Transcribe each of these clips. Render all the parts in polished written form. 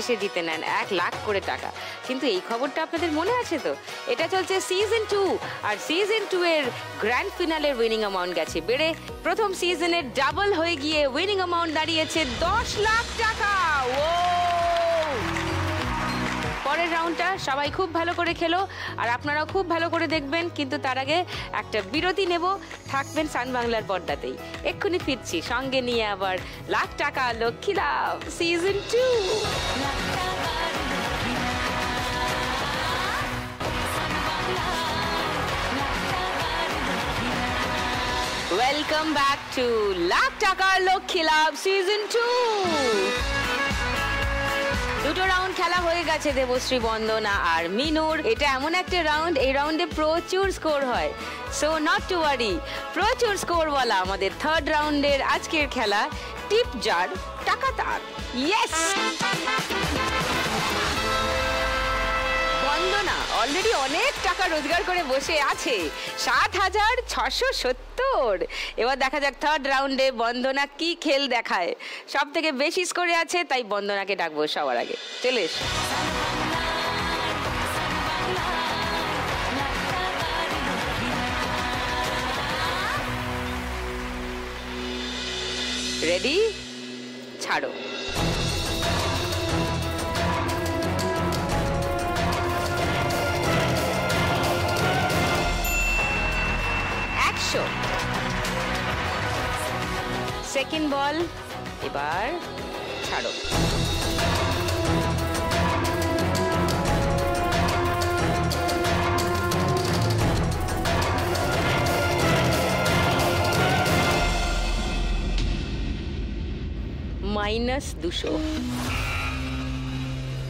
এসে জিতে নেন 1 লাখ করে টাকা। কিন্তু এই খবরটা আপনাদের মনে আছে তো? এটা চলছে সিজন 2 আর সিজন 2 এর গ্র্যান্ড ফিনালের উইনিং অ্যামাউন্ট গেছে বেড়ে প্রথম সিজনের ডাবল হয়ে গিয়ে উইনিং অ্যামাউন্ট দাঁড়িয়েছে 10 লাখ টাকা। ও পরের রাউন্ডটা সবাই খুব ভালো করে খেলো আর আপনারাও খুব ভালো করে দেখবেন, কিন্তু তার আগে একটা বিরতি নেব। থাকবেন সান বাংলার পর্দাতেই, এক্ষুনি ফিরছি সঙ্গে নিয়ে আবার লাখ টাকা লক্ষ্মী লাভ season 2। Welcome back to lakh টাকা লক্ষ্মী লাভ সিজন 2। দুটো রাউন্ড খেলা হয়ে গেছে দেবশ্রী, বন্দনা আর মিনুর। এটা এমন একটা রাউন্ড, এই রাউন্ডে প্রচুর স্কোর হয়, সো নট টু ওয়ারি। প্রচুর স্কোর বলা আমাদের থার্ড রাউন্ডের আজকের খেলা টিপ জার টাকা তার। ইয়েস, বন্দনা অলরেডি অনেক টাকা রোজগার করে বসে আছে, 7,670। এবার দেখা যাক থার্ড রাউন্ডে বন্দনা কি খেল দেখায়। সব থেকে বেশি স্কোরে আছে, তাই বন্দনাকে ডাকবো সবার আগে। চলে এসো। রেডি? ছাড়ো। সেকেন্ড বল, এবার ছাড়ো। -200।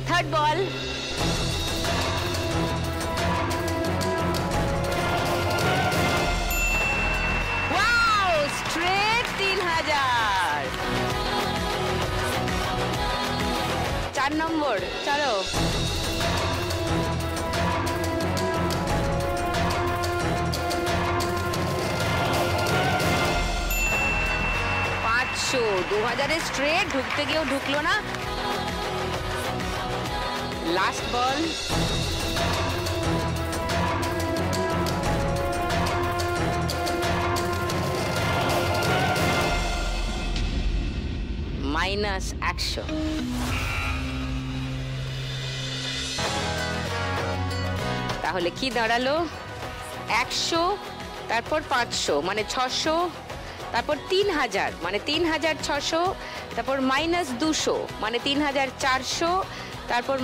থার্ড বল, স্ট্রেট 3000। 4 নম্বর, চলো। $500, 2000 স্ট্রেট, ঢুকতে গিয়েও ঢুকলো না। লাস্ট বল, -100। তাহলে কি দাঁড়ালো? 100, তারপর 500 মানে 600, তারপর 3000 মানে 3600, তারপর -200 মানে 3400, তারপর